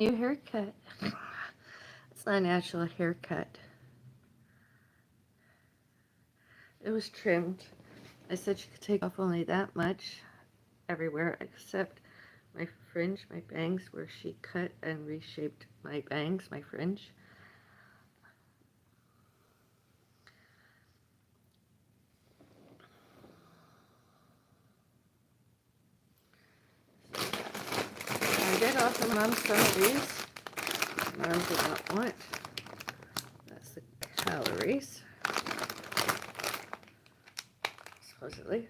New haircut. It's not a natural haircut. It was trimmed. I said she could take off only that much everywhere except my fringe, my bangs, where she cut and reshaped my bangs, my fringe. I did offer Mom some of these. Mom did not want. That's the calories, supposedly.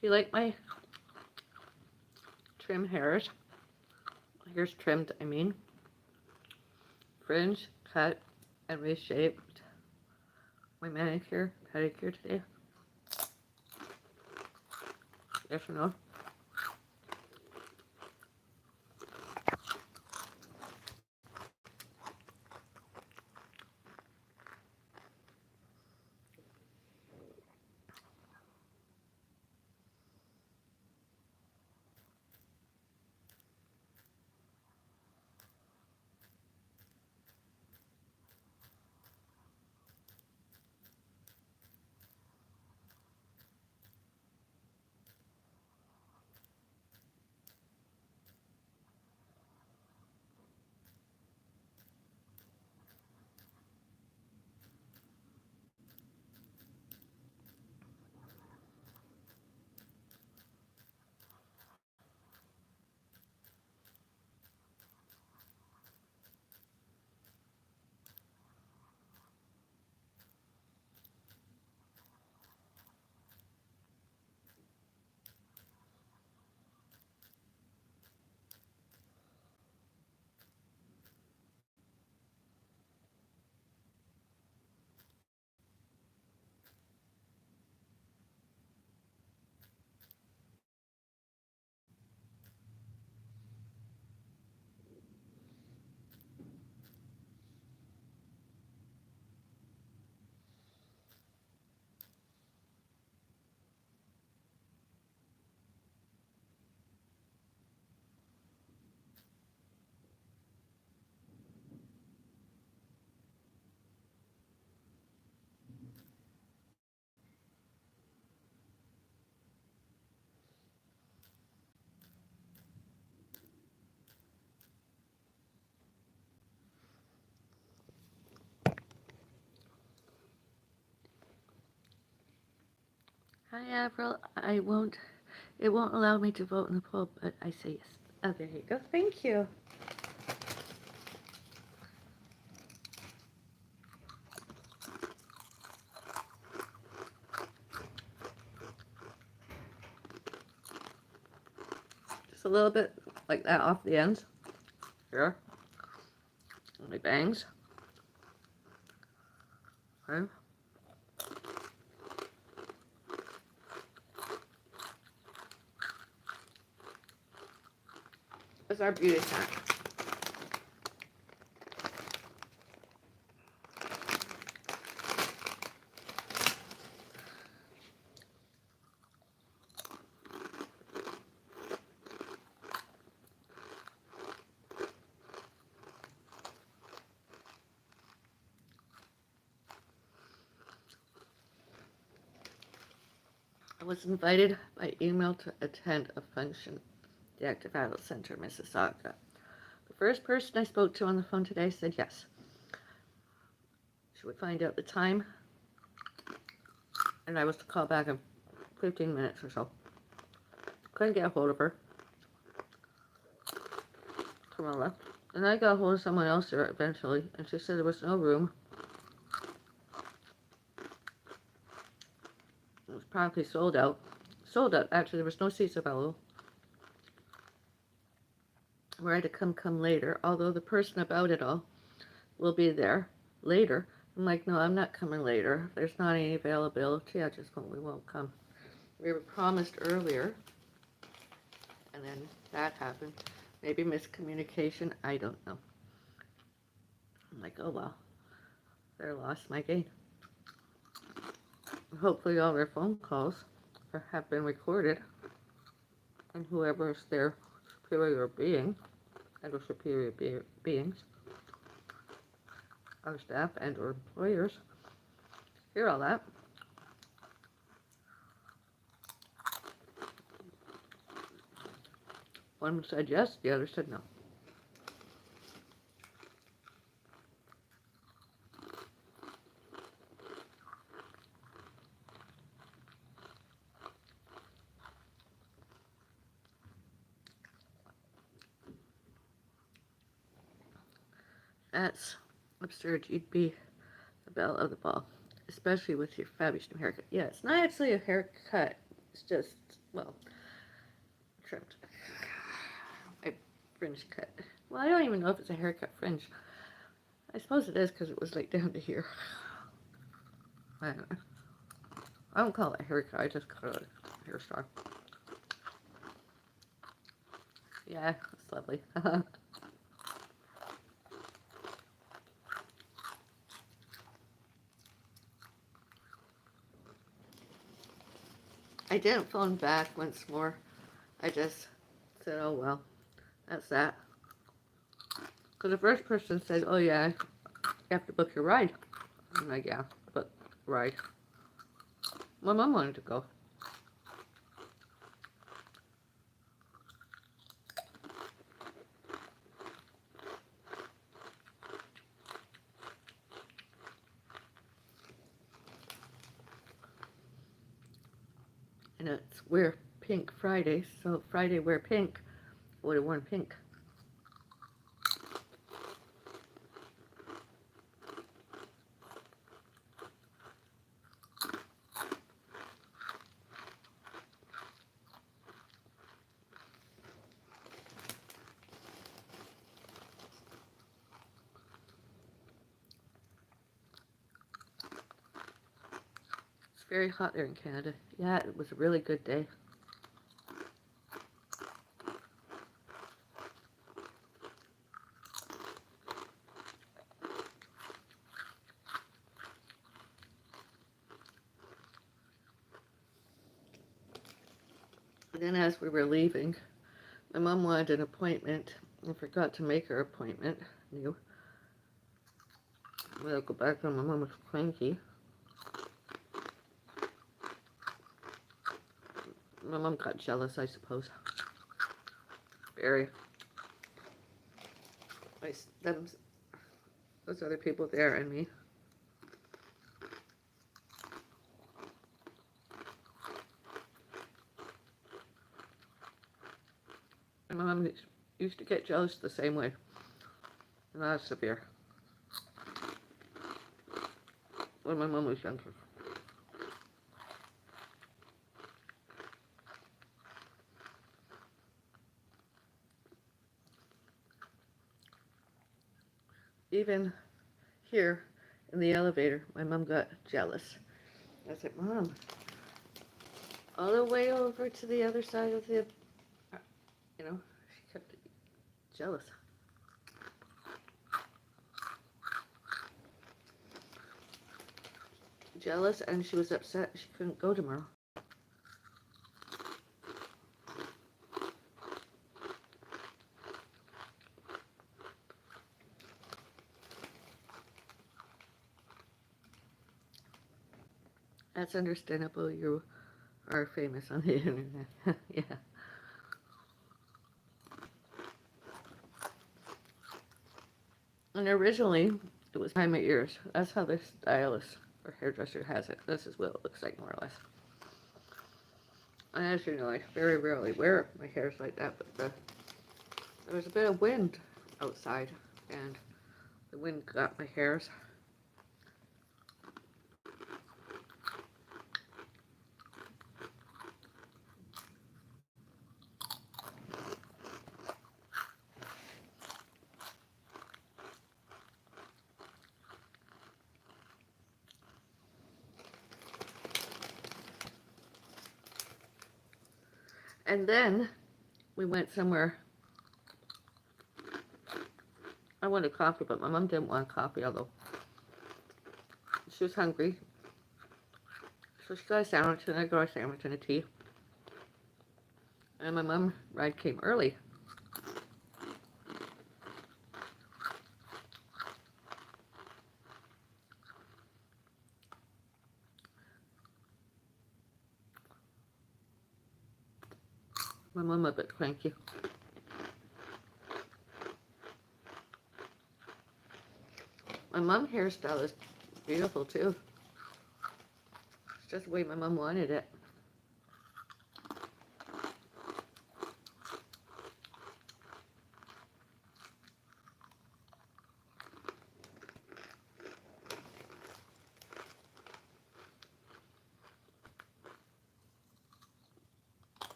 Do you like my trim hairs? Here's trimmed, I mean. Fringe, cut, and reshaped. My manicure, pedicure today. Yes or no? Hi, Avril. It won't allow me to vote in the poll, but I say yes. Oh, there you go. Thank you. Just a little bit like that off the ends. Here. My bangs. Okay. It's our beauty hack. I was invited by email to attend a function at the Active Adult Center, Mississauga. The first person I spoke to on the phone today said yes. She would find out the time, and I was to call back in 15 minutes or so. Couldn't get a hold of her. Camilla. And I got a hold of someone else there eventually, and she said there was no room. It was probably sold out. Sold out, actually, there was no seats available. Where I had to come later, although the person about it all will be there later. I'm like, no, I'm not coming later. If there's not any availability, we won't come. We were promised earlier, and then that happened. Maybe miscommunication, I don't know. I'm like, oh well, their loss, my gain. Hopefully all their phone calls have been recorded, and whoever's their superior being, and or superior beings, our staff and or employers, hear all that. One said yes, the other said no. That's absurd. You'd be the belle of the ball, especially with your fabulous new haircut. Yeah, it's not actually a haircut. It's just, well, trimmed. A fringe cut. Well, I don't even know if it's a haircut fringe. I suppose it is because it was like down to here. I don't know. I don't call it a haircut. I just call it a hairstyle. Yeah, it's lovely. I didn't phone back once more. I just said, oh well, that's that. Because the first person said, oh yeah, you have to book your ride. I'm like, yeah, book ride. My mom wanted to go. And it's Wear Pink Friday, so Friday wear pink. I would have worn pink. It's very hot there in Canada. Yeah, it was a really good day. And then as we were leaving, my mom wanted an appointment and forgot to make her appointment. Knew. I'll go back when my mom was cranky. My mom got jealous, I suppose. Very. Those other people there and me. And my mom used to get jealous the same way. Not severe. When my mom was younger. Even here in the elevator, my mom got jealous. I said, Mom, all the way over to the other side of the, she kept jealous. Jealous, and she was upset she couldn't go tomorrow. That's understandable. You are famous on the internet. Yeah. And originally, it was behind my ears. That's how the stylist or hairdresser has it. This is what it looks like, more or less. And as you know, I very rarely wear my hairs like that, but there was a bit of wind outside, and the wind got my hairs. And then we went somewhere. I wanted coffee, but my mom didn't want coffee, although she was hungry. So she got a sandwich, and I got a sandwich and a tea. And my mom ride came early. My mom a bit cranky. My mom hairstyle is beautiful too. It's just the way my mom wanted it.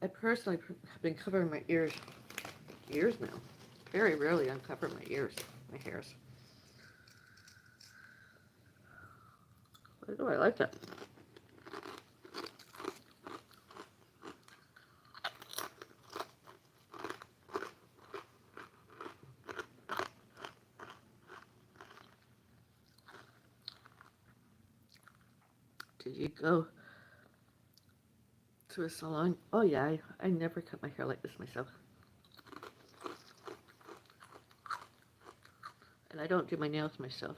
I personally have been covering my ears years now. Very rarely uncover my ears, my hairs. But I like it. Did you go to a salon? Oh yeah, I never cut my hair like this myself. And I don't do my nails myself.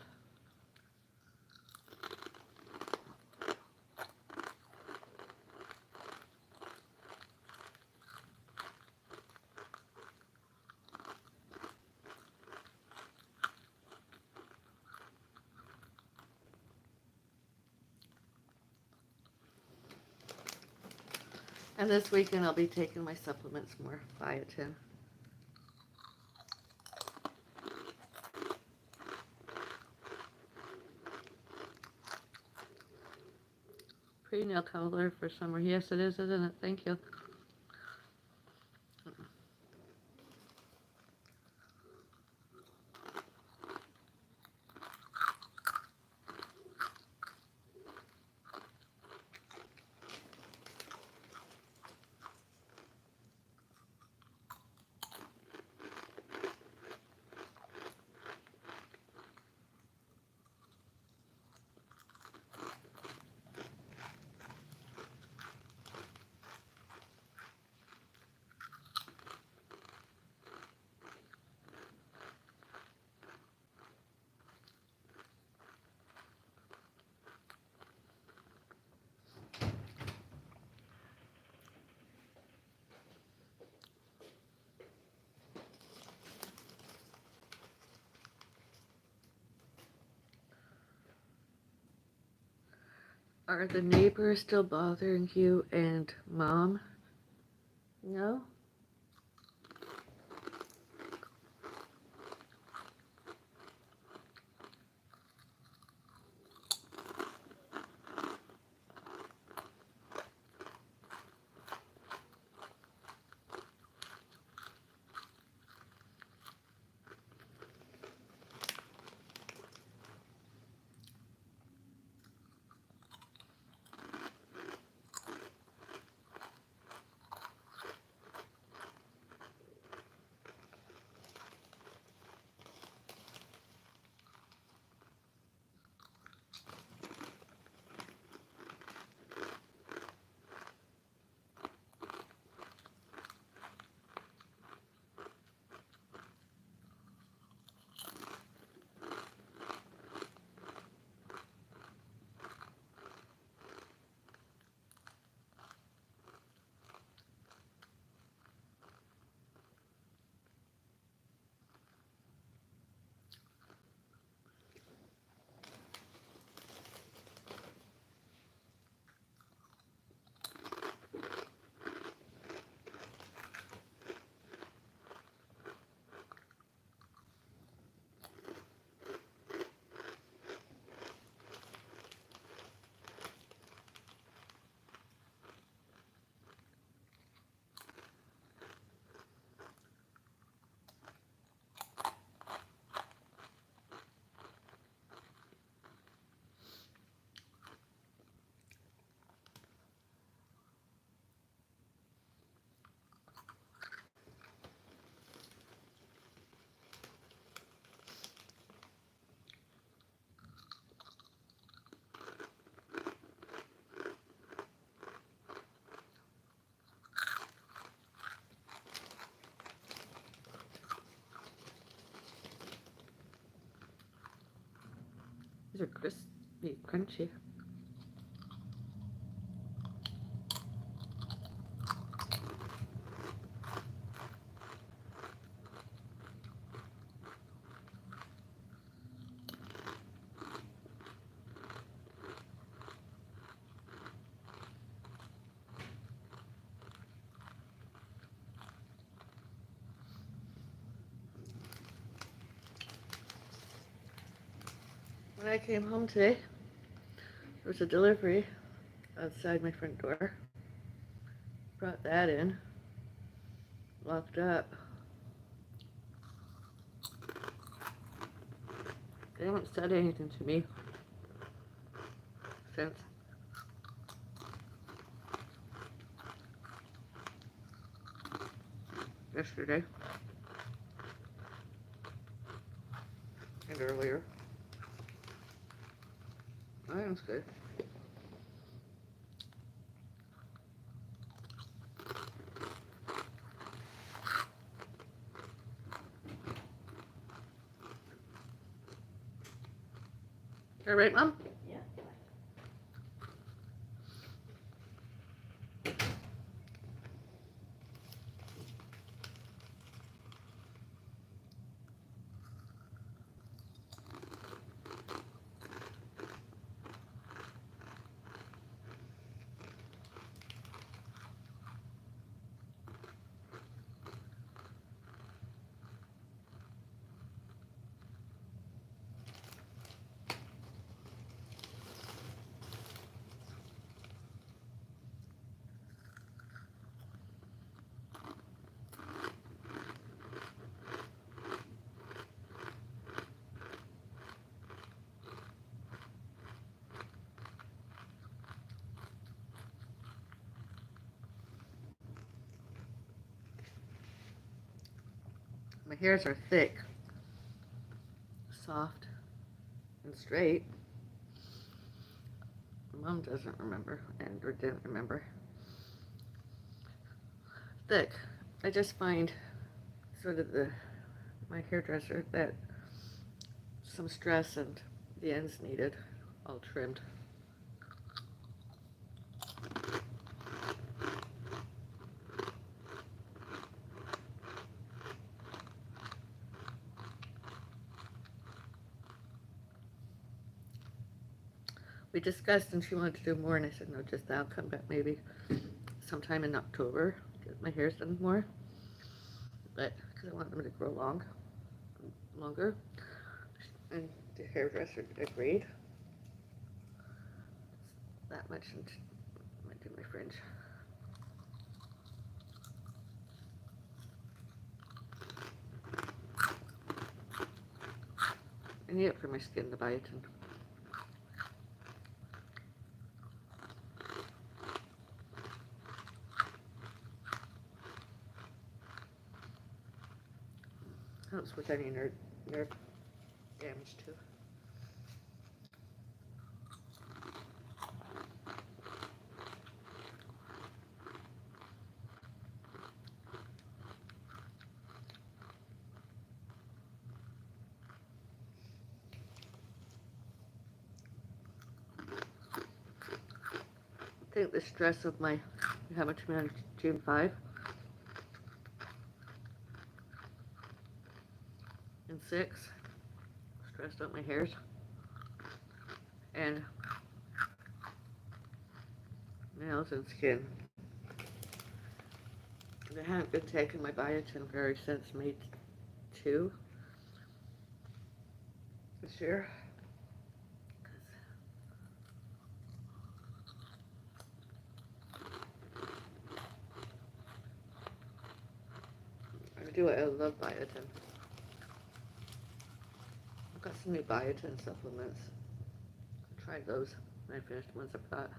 And this weekend I'll be taking my supplements more biotin. Pretty nail color for summer. Yes, it is, isn't it? Thank you. Are the neighbors still bothering you and Mom? No? These are crispy, crunchy. When I came home today, there was a delivery outside my front door. Brought that in, locked up. They haven't said anything to me since yesterday and earlier. That's good. All right, Mom? Yeah. My hairs are thick, soft, and straight. Mom doesn't remember or didn't remember. Thick. I just find sort of my hairdresser that some stress and the ends needed all trimmed. We discussed and she wanted to do more and I said no, just that. I'll come back maybe sometime in October, get my hair done more, but because I want them to grow longer, and the hairdresser agreed. That much, and I might do my fringe. I need it for my skin, the biotin. Helps with any nerve damage too. I think the stress of how much me on June 5 and 6 stressed out my hairs and nails and skin. I haven't been taking my biotin since May 2 this year. I love biotin. I've got some new biotin supplements. I tried those when I finished the ones I've got.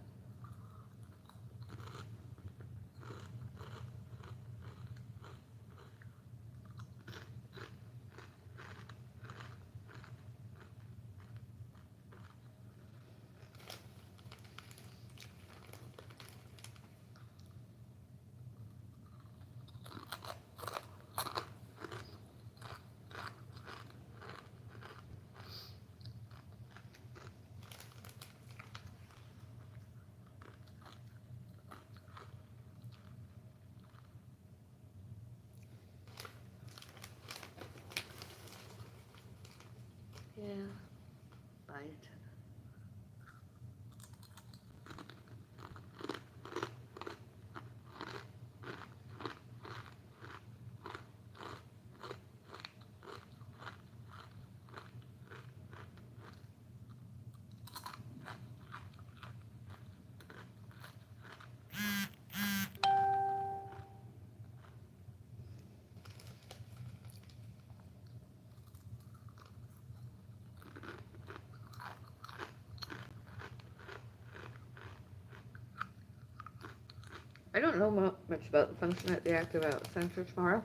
I don't know much about the function at the Active Out Center tomorrow.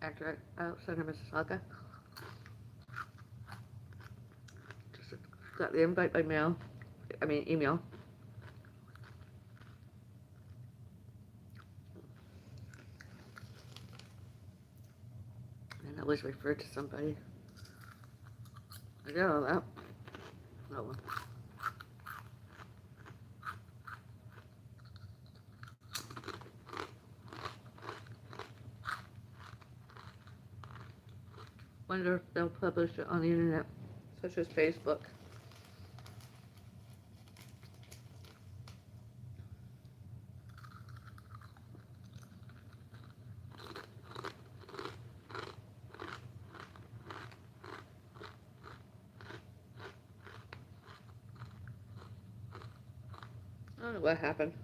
Active Out Center, Mississauga. Just got the invite by mail. I mean, email. And I was referred to somebody. I got all that. Oh well. Wonder if they'll publish it on the internet, such as Facebook. I don't know what happened.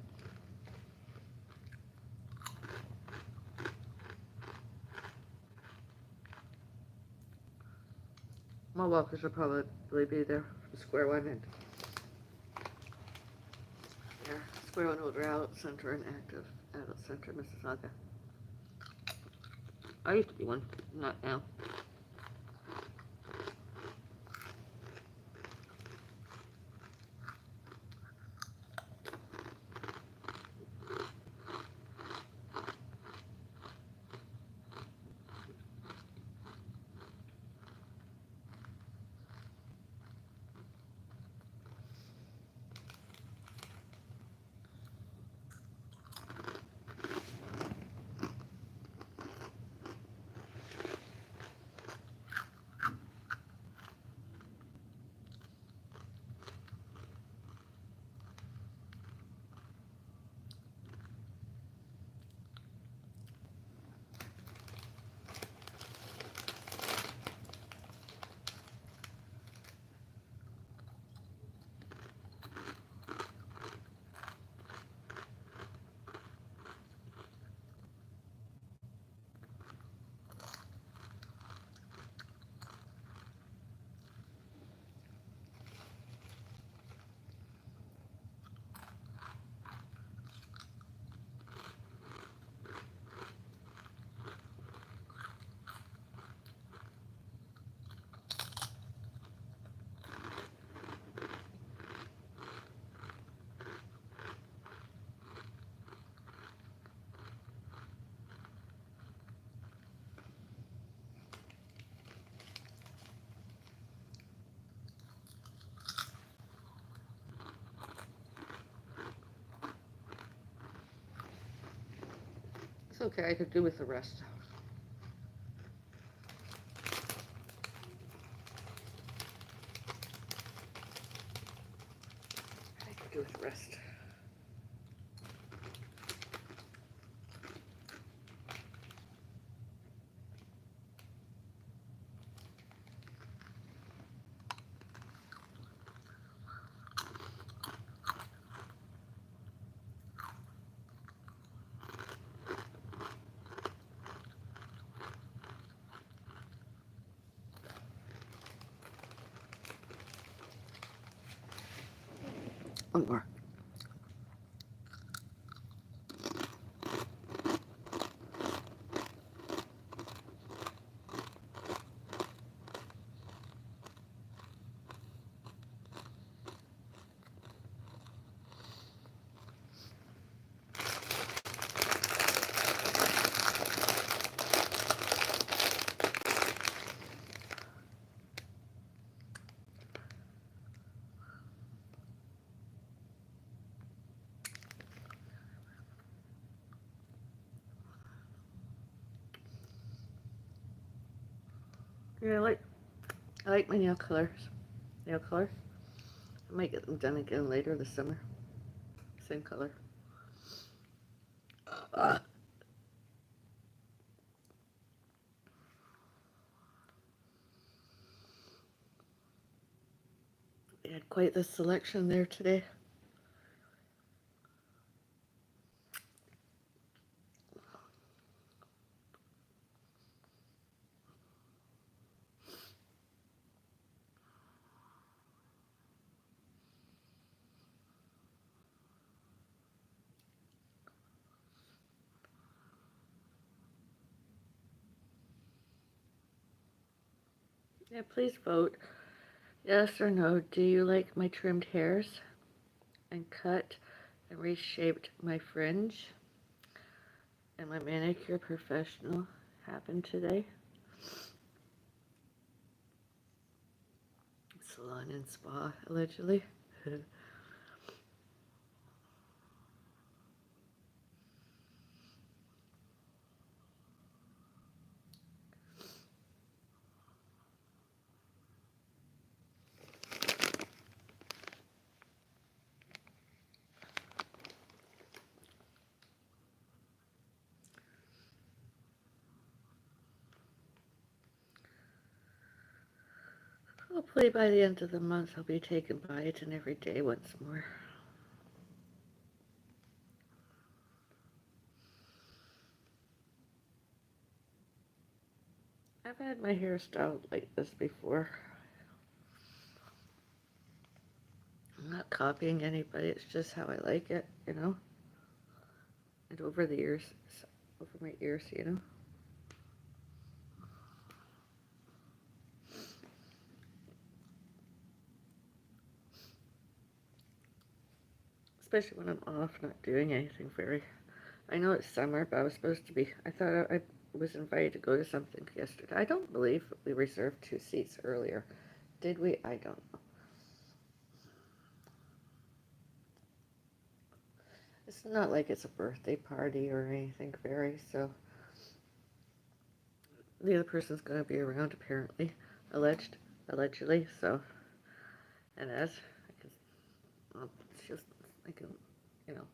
My walkers will probably be there for Square One and yeah, Square One Older Adult Center and Active Adult Center, Mississauga. I used to be one, not now. It's okay, I could do with the rest. I could do with the rest. One more. Yeah, I like my nail colors. Nail color. I might get them done again later this summer. Same color. They had quite the selection there today. Yeah, please vote yes or no. Do you like my trimmed hairs and cut and reshaped my fringe? And my manicure professional happened today. Salon and spa, allegedly. Hopefully by the end of the month I'll be taking biotin every day once more. I've had my hair styled like this before. I'm not copying anybody, it's just how I like it, you know? And over the years, over my ears, you know? Especially when I'm off, not doing anything very. I know it's summer, but I was supposed to be. I thought I was invited to go to something yesterday. I don't believe we reserved 2 seats earlier. Did we? I don't know. It's not like it's a birthday party or anything very, so the other person's going to be around apparently, allegedly, so, and as I can, it's just, I can, you know,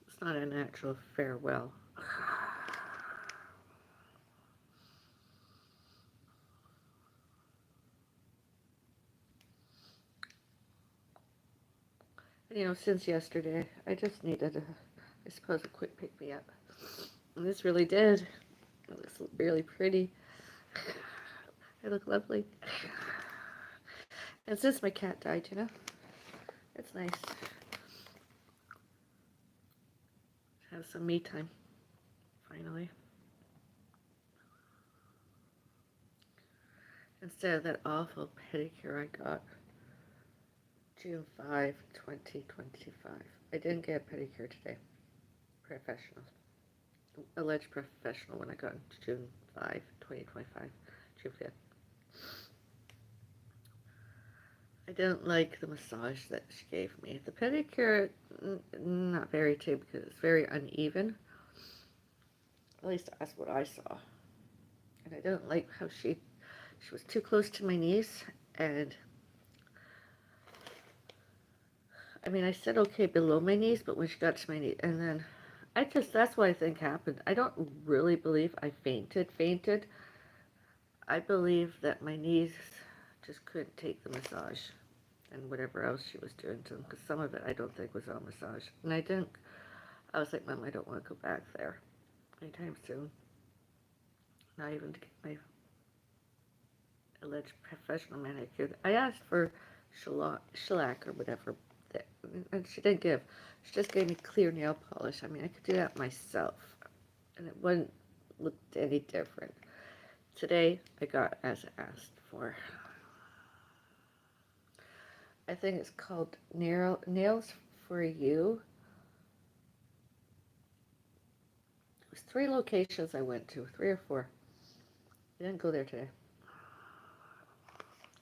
it's not an actual farewell. You know, since yesterday, I just needed, I suppose, a quick pick me up. And this really did. It looks really pretty. I look lovely. And since my cat died, you know, it's nice to have some me time, finally. Instead of that awful pedicure I got June 5, 2025. I didn't get a pedicure today. Professional. Alleged professional when I got June 5, 2025. June 5th. I didn't like the massage that she gave me. The pedicure, not very too, because it's very uneven. At least that's what I saw. And I didn't like how she was too close to my knees. And I mean, I said okay below my knees, but when she got to my knee, and then that's what I think happened. I don't really believe I fainted. I believe that my knees just couldn't take the massage and whatever else she was doing to them, because some of it I don't think was all massage. And I was like, Mom, I don't want to go back there anytime soon. Not even to get my alleged professional manicure. I asked for shellac or whatever, and she didn't give. She just gave me clear nail polish. I mean, I could do that myself, and it wouldn't look any different. Today, I got as asked for. I think it's called Nails for You. It was 3 locations I went to, 3 or 4. I didn't go there today.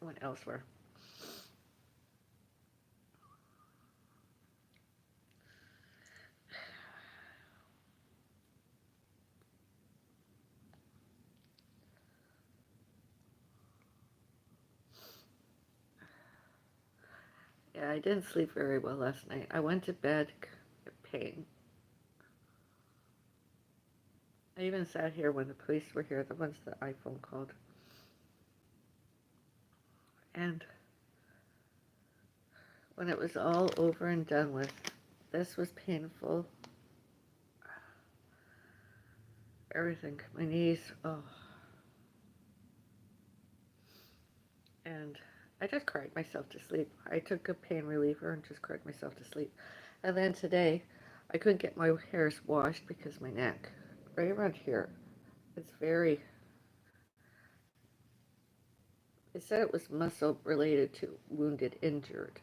I went elsewhere. Yeah, I didn't sleep very well last night. I went to bed in pain. I even sat here when the police were here, the ones that I phone called. And when it was all over and done with, this was painful. Everything. My knees, oh. And I just cried myself to sleep. I took a pain reliever and just cried myself to sleep. And then today, I couldn't get my hairs washed because my neck, right around here, it's very, They said it was muscle related to wounded, injured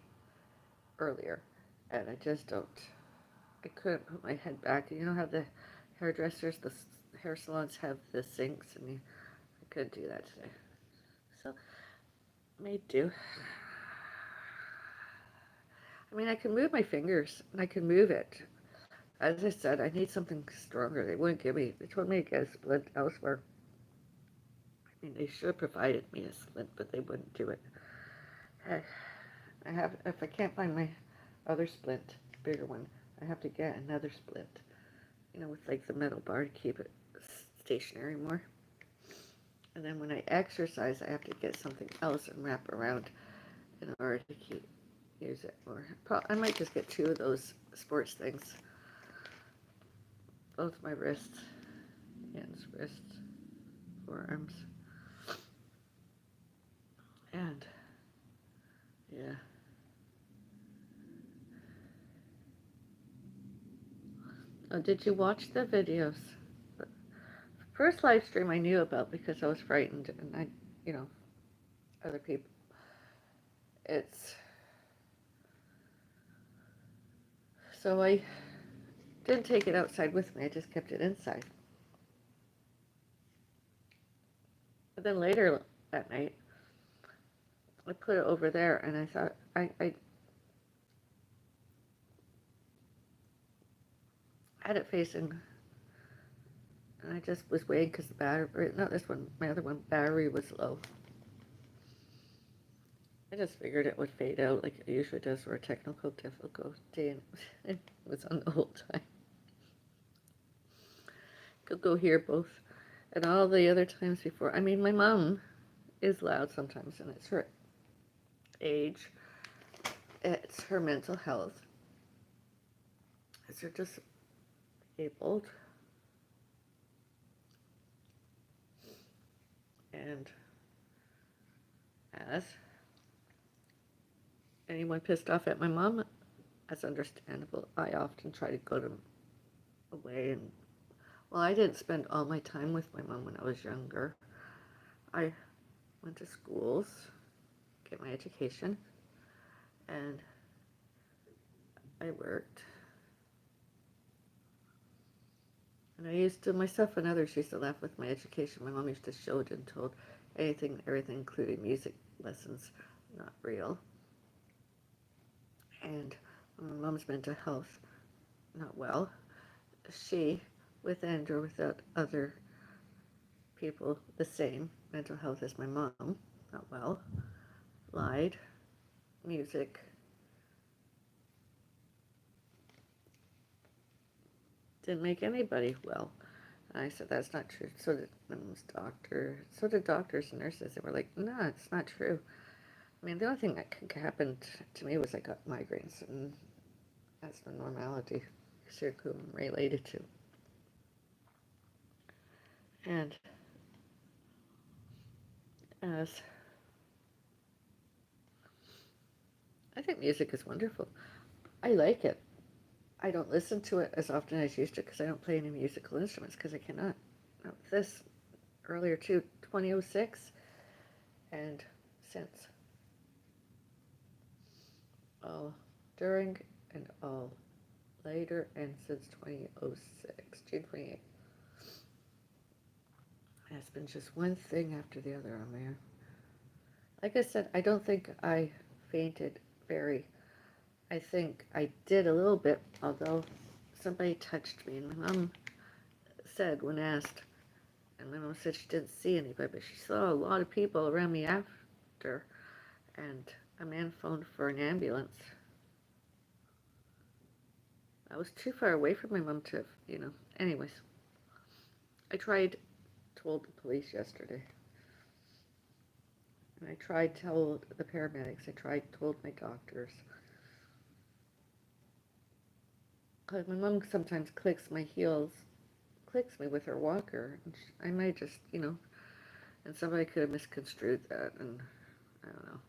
earlier, and I just don't. I couldn't put my head back. You know how the hairdressers, the hair salons have the sinks, and I couldn't do that today. So may do. I mean, I can move my fingers, and I can move it. As I said, I need something stronger. They wouldn't give me. They told me to get a splint elsewhere. I mean, they should have provided me a splint, but they wouldn't do it. I, I have. If I can't find my other splint, bigger one, I have to get another splint. You know, with like the metal bar to keep it stationary more. And then when I exercise, I have to get something else and wrap around in order to use it more. I might just get two of those sports things, both my wrists, hands, wrists, forearms, and yeah. Oh, did you watch the videos? The first live stream I knew about because I was frightened, and you know, other people. It's so I didn't take it outside with me. I just kept it inside. But then later that night, I put it over there, and I thought I had it facing, and I just was waiting because the battery, not this one, my other one, battery was low. I just figured it would fade out like it usually does for a technical difficulty, and it was on the whole time. Could go here both, and all the other times before. I mean, my mom is loud sometimes, and it's her age, it's her mental health, it's her disabled, and as anyone pissed off at my mom, that's understandable. I often try to go to away and well, I didn't spend all my time with my mom when I was younger. I went to schools, get my education, and I worked. And I used to, myself and others used to laugh with my education. My mom used to show it and told anything, everything, including music lessons, not real. And my mom's mental health, not well. She, with and or without other people, the same mental health as my mom, not well, lied, music, didn't make anybody well. And I said, that's not true. So did my mom's doctor. So did doctors and nurses. They were like, no, it's not true. I mean, the only thing that could happen to me was I got migraines, and that's the normality circum related to. And as I think music is wonderful. I like it. I don't listen to it as often as I used to because I don't play any musical instruments because I cannot. Now, this earlier too, 2006, and since all during and all later and since 2006, June 28th. It's been just one thing after the other on there. Like I said, I don't think I fainted very. I think I did a little bit, although somebody touched me, and my mom said when asked, and my mom said she didn't see anybody, but she saw a lot of people around me after, and a man phoned for an ambulance. I was too far away from my mom to, Anyways, I told the police yesterday. And I told the paramedics. Told my doctors. Because my mom sometimes clicks me with her walker. And I might just, and somebody could have misconstrued that, and I don't know.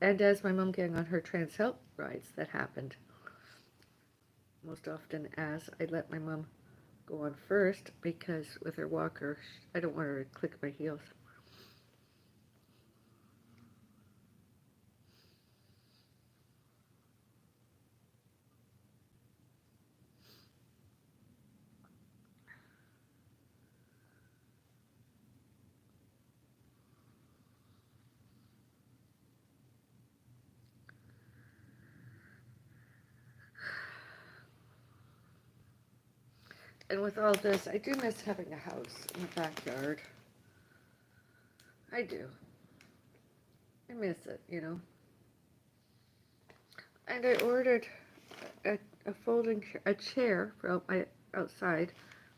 And as my mom getting on her trans help rides, that happened. most often as I let my mom go on first because with her walker, I don't want her to click my heels. And with all this, I do miss having a house in the backyard. I do. I miss it. And I ordered a a chair for outside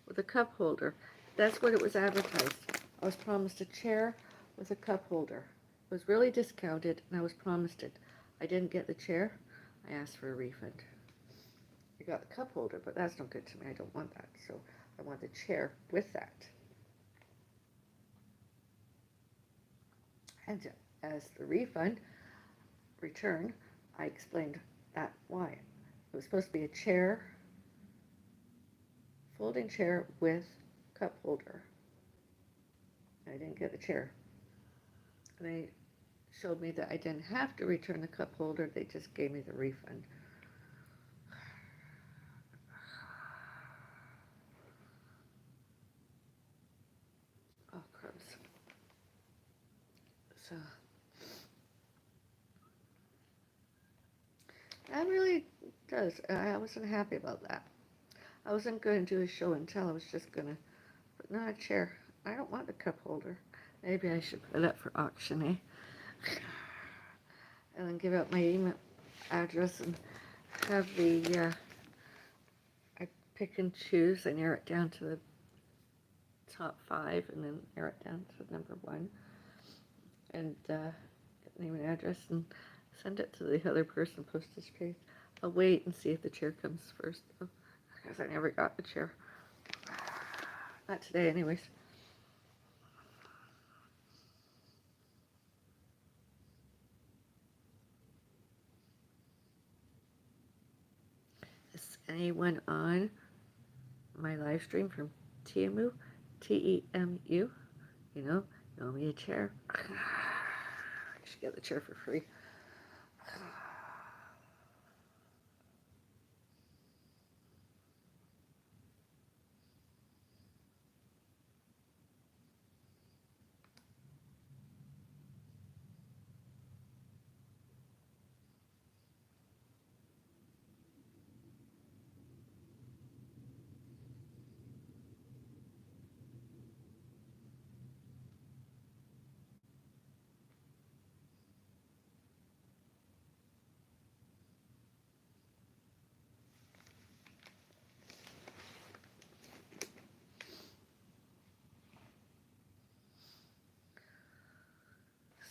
with a cup holder. That's what it was advertised. I was promised a chair with a cup holder. It was really discounted, and I was promised it. I didn't get the chair. I asked for a refund. I got the cup holder, but that's no good to me. I don't want that. So I want the chair with that. And as the refund return, I explained that why. It was supposed to be a chair, folding chair with cup holder. I didn't get the chair. And they showed me that I didn't have to return the cup holder. They just gave me the refund. Oh, crumbs. So that really does. I wasn't happy about that. I wasn't going to do a show and tell. I was just going to put not a chair. I don't want the cup holder. Maybe I should put it up for auction, eh? And then give out my email address and have I pick and choose. I narrow it down to the top 5 and then narrow it down to number 1. And get name and address and send it to the other person, postage paid. I'll wait and see if the chair comes first, though, because I never got the chair. Not today, anyways. Is anyone on my live stream from Temu? Temu? You owe me a chair. I should get the chair for free.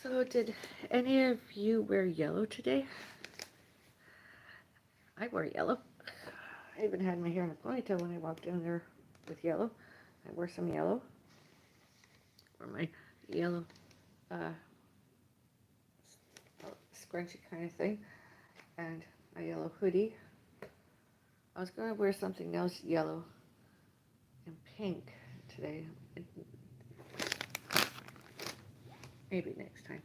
So, did any of you wear yellow today? I wore yellow. I even had my hair in a ponytail when I walked in there with yellow. I wore some yellow. Or my yellow uh, scrunchy kind of thing. And my yellow hoodie. I was going to wear something else yellow and pink today. Maybe next time.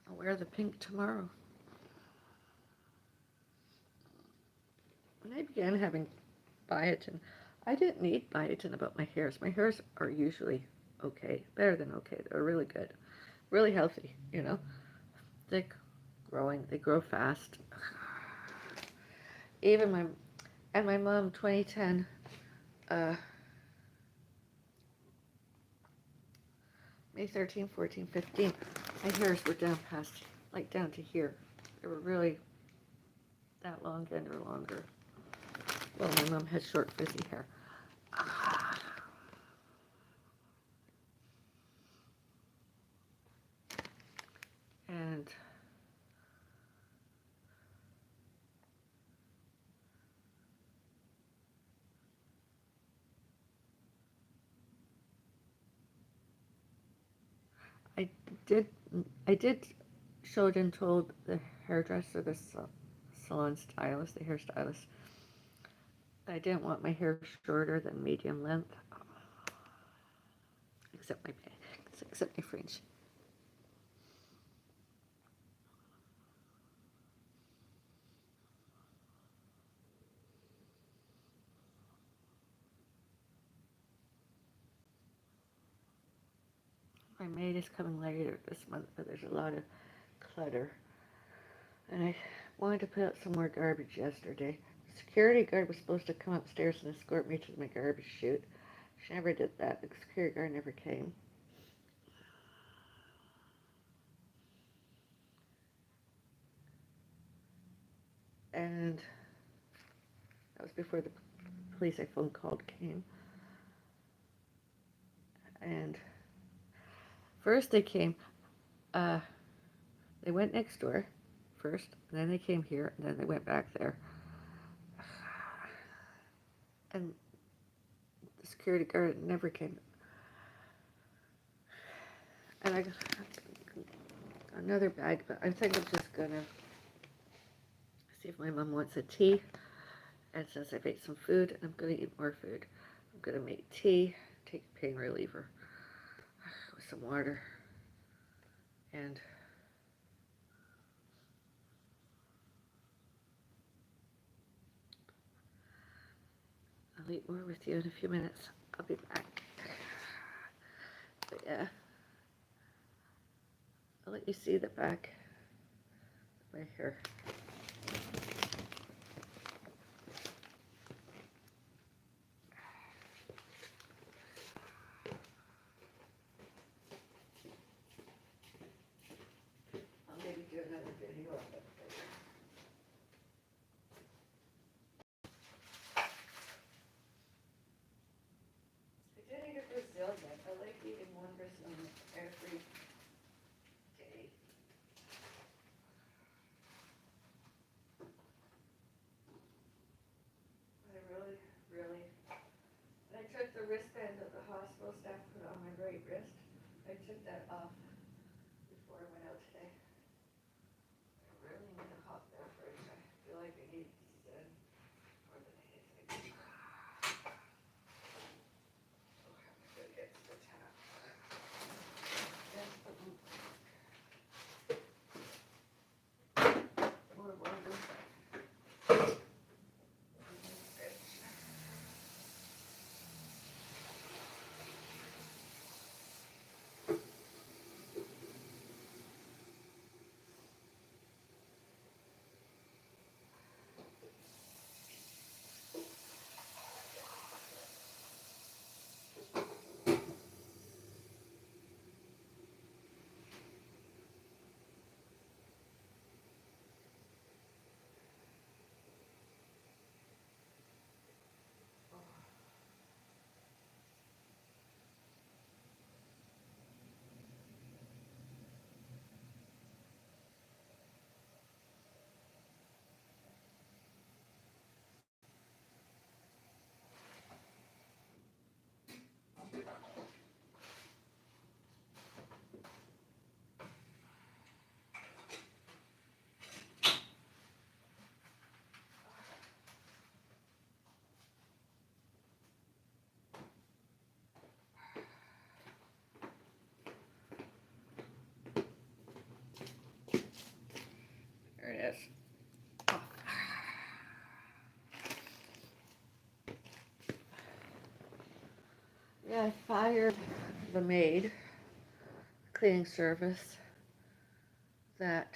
I'll wear the pink tomorrow. When I began having biotin, I didn't need biotin about my hairs. My hairs are usually okay, better than okay. They're really good, really healthy. Thick, growing. They grow fast. Even my mom, 2010, May 13, 14, 15, my hairs were down down to here. They were really that long and or longer. Well, my mom had short, frizzy hair. And I did I did showed and told the hairdresser this salon stylist, the hairstylist. I didn't want my hair shorter than medium length, except my bangs, except my fringe. My maid is coming later this month, but there's a lot of clutter. And I wanted to put out some more garbage yesterday. The security guard was supposed to come upstairs and escort me to my garbage chute. She never did that. The security guard never came. And that was before the police I phone called came. And first they came, they went next door first, and then they came here, and then they went back there. And the security guard never came. And I got another bag, but I think I'm just gonna see if my mom wants a tea. And since I've ate some food, and I'm gonna eat more food, I'm gonna make tea, take a pain reliever with some water, and I'll eat more with you in a few minutes. I'll be back. But yeah, I'll let you see the back of my hair. I'll maybe do another video of it. I did eat a Brazilian. I like eating one Brazilian every day. I really, really. And I took the wristband that the hospital staff put on my right wrist. I took that off before I went out today. I really need a hot beverage. I feel like I need Zen more than anything. Oh, I'm gonna get to the tap. More water. There it is. Yeah, I fired the maid, cleaning service, that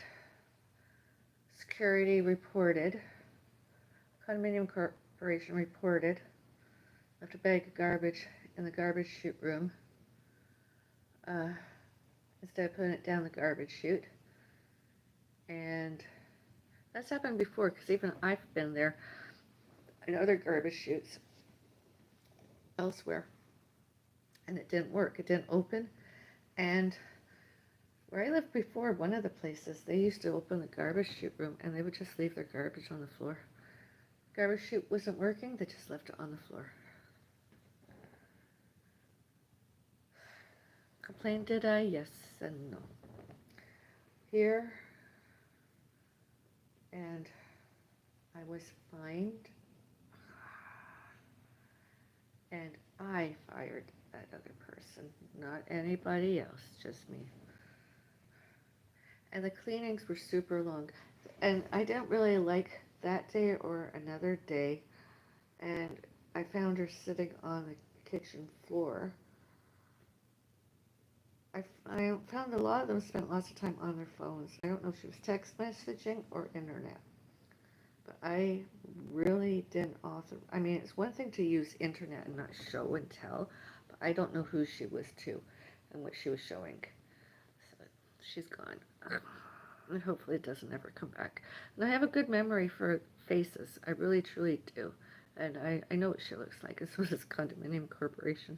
security reported, condominium corporation reported, left a bag of garbage in the garbage chute room, instead of putting it down the garbage chute. And that's happened before, because even I've been there in other garbage chutes elsewhere, and it didn't work. It didn't open. And where I lived before, one of the places, they used to open the garbage chute room, and they would just leave their garbage on the floor. Garbage chute wasn't working, they just left it on the floor. Complained, did I? Yes and no. Here and I was fined and I fired that other person, not anybody else, just me. And the cleanings were super long. And I didn't really like that day or another day. And I found her sitting on the kitchen floor. I found a lot of them spent lots of time on their phones. I don't know if she was text messaging or internet. But I really didn't I mean, it's one thing to use internet and not show and tell, but I don't know who she was to and what she was showing. So she's gone. And hopefully it doesn't ever come back. And I have a good memory for faces. I really, truly do. And I know what she looks like. This was this condominium corporation.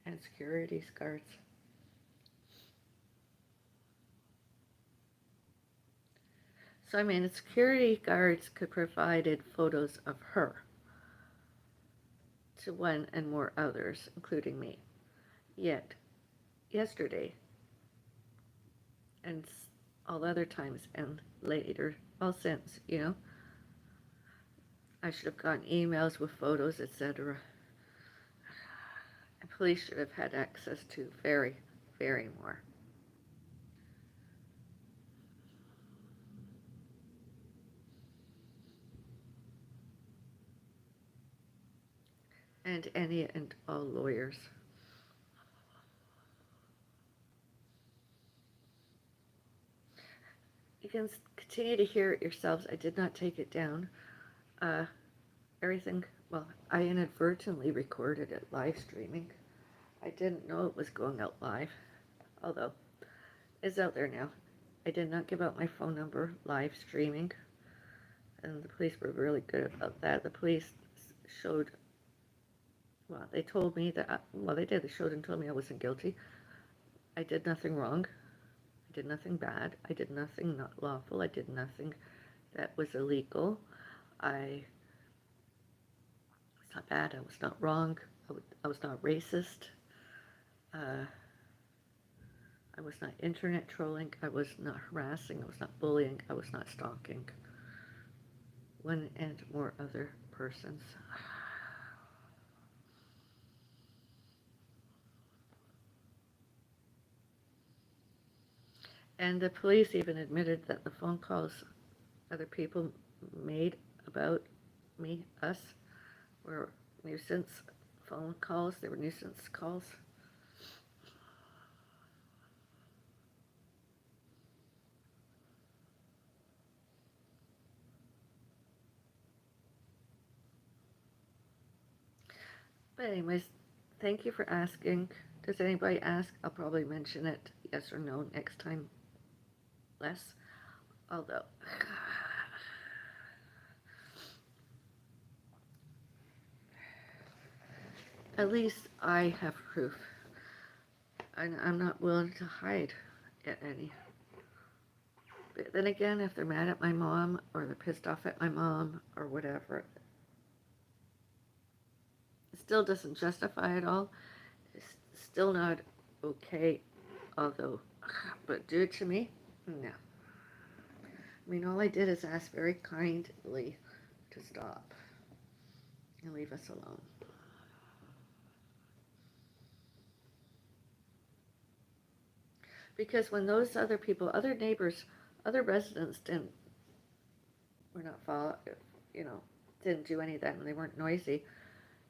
And security guards. So, I mean, the security guards could provided photos of her to one and more others, including me. Yet, yesterday, and all other times, and later, all since, I should have gotten emails with photos, etc. And police should have had access to very, very more. And any and all lawyers. You can continue to hear it yourselves. I did not take it down. Everything, well, I inadvertently recorded it live streaming. I didn't know it was going out live, although it's out there now. I did not give out my phone number live streaming, and the police were really good about that. The police showed, well, they told me that, well, they did. They showed and told me I wasn't guilty. I did nothing wrong. I did nothing bad. I did nothing not lawful. I did nothing that was illegal. I was not bad. I was not wrong. I was not racist. I was not internet trolling. I was not harassing. I was not bullying. I was not stalking one and more other persons. And the police even admitted that the phone calls other people made about me, us, were nuisance phone calls. They were nuisance calls. But anyways, thank you for asking. Does anybody ask? I'll probably mention it, yes or no, next time. Less. Although, at least I have proof. And I'm not willing to hide any. But then again, if they're mad at my mom or they're pissed off at my mom or whatever, it still doesn't justify it all. It's still not okay, although, but do it to me? No. I mean, all I did is ask very kindly to stop and leave us alone. Because when those other people, other neighbors, other residents were not didn't do any of that and they weren't noisy,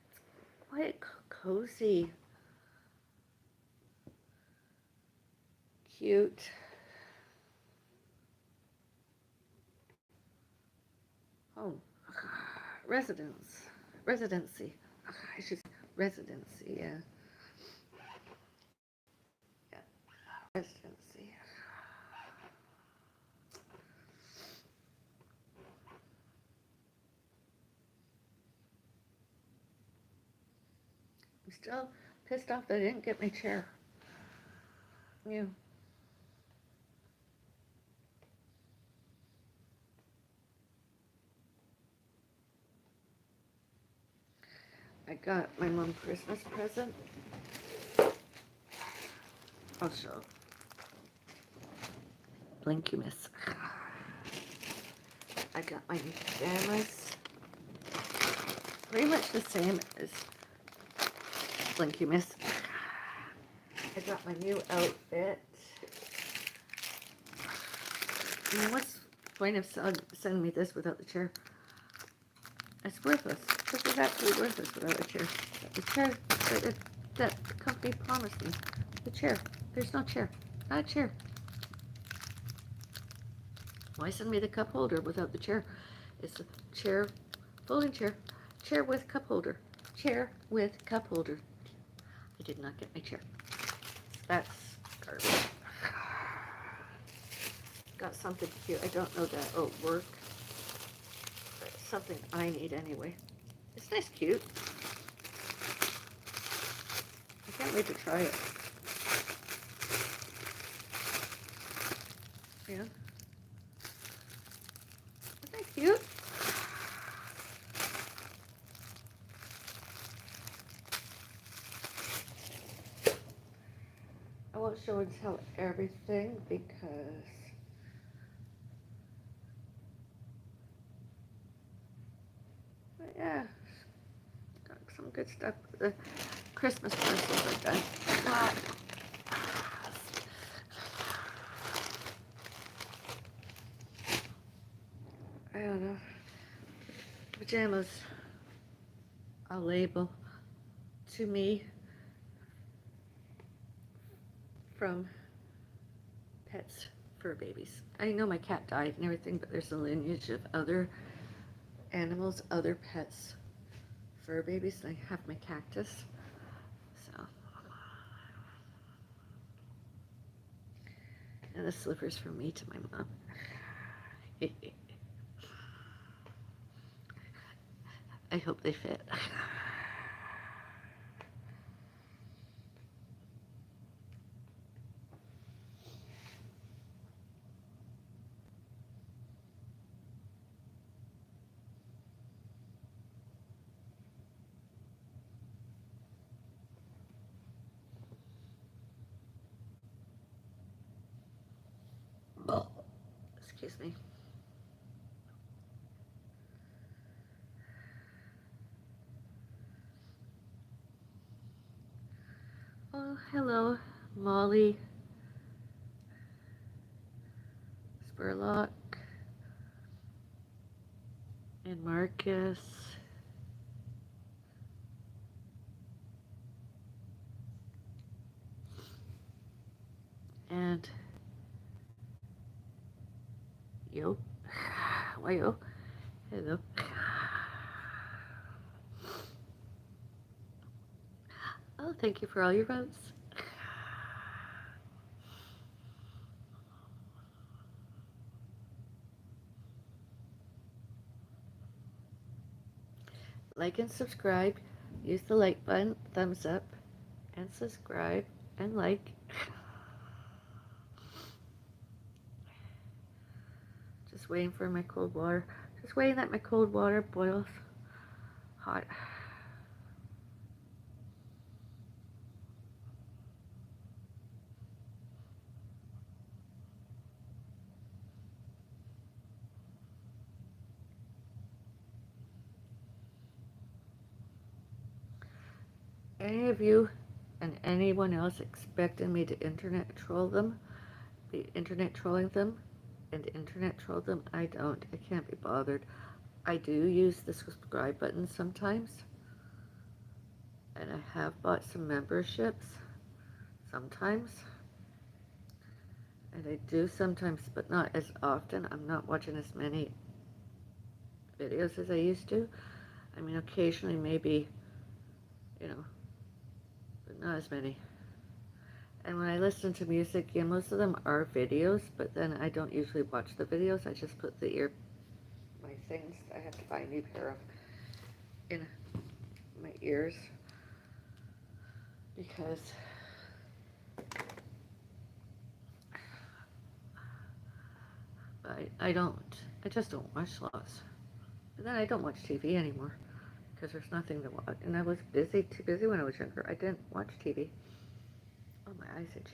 it's quite cozy, cute. Home. Residency. I should say residency, yeah. Yeah, residency. I'm still pissed off that I didn't get my chair. Yeah. I got my mom Christmas present. I'll show. Blink, you miss. I got my new pajamas. Pretty much the same as Blinky Miss. I got my new outfit. What's the point of sending me this without the chair? It's worthless. This is absolutely worthless without a chair. The chair that the company promised me. The chair. There's no chair. Not a chair. Why send me the cup holder without the chair? It's a chair, folding chair, chair with cup holder, chair with cup holder. I did not get my chair. That's garbage. Got something cute. I don't know that it'll work. But it's something I need anyway. It's nice, cute. I can't wait to try it. Yeah. Isn't that cute? I won't show and tell everything because yeah, got some good stuff. The Christmas parcels are done. I don't know. Pajamas. I'll label to me from pets fur babies. I know my cat died and everything, but there's a lineage of other animals, other pets, fur babies, and I have my cactus. So, and the slippers from me to my mom. I hope they fit. Excuse me. Oh, hello, Molly, Spurlock, and Marcus. And yo, why yo, hello. Oh, thank you for all your votes. Like and subscribe. Use the like button, thumbs up, and subscribe and like. Just waiting for my cold water. Just waiting that my cold water boils hot. Any of you and anyone else expecting me to internet troll them, be internet trolling them, and internet troll them, I don't. I can't be bothered. I do use the subscribe button sometimes, and I have bought some memberships sometimes, and I do sometimes, but not as often. I'm not watching as many videos as I used to. I mean, occasionally maybe, you know, but not as many. And when I listen to music, yeah, most of them are videos, but then I don't usually watch the videos. I just put my things I have to buy a new pair of in my ears because I just don't watch lots. But then I don't watch TV anymore because there's nothing to watch. And I was too busy when I was younger. I didn't watch TV. Oh, my eyes itchy.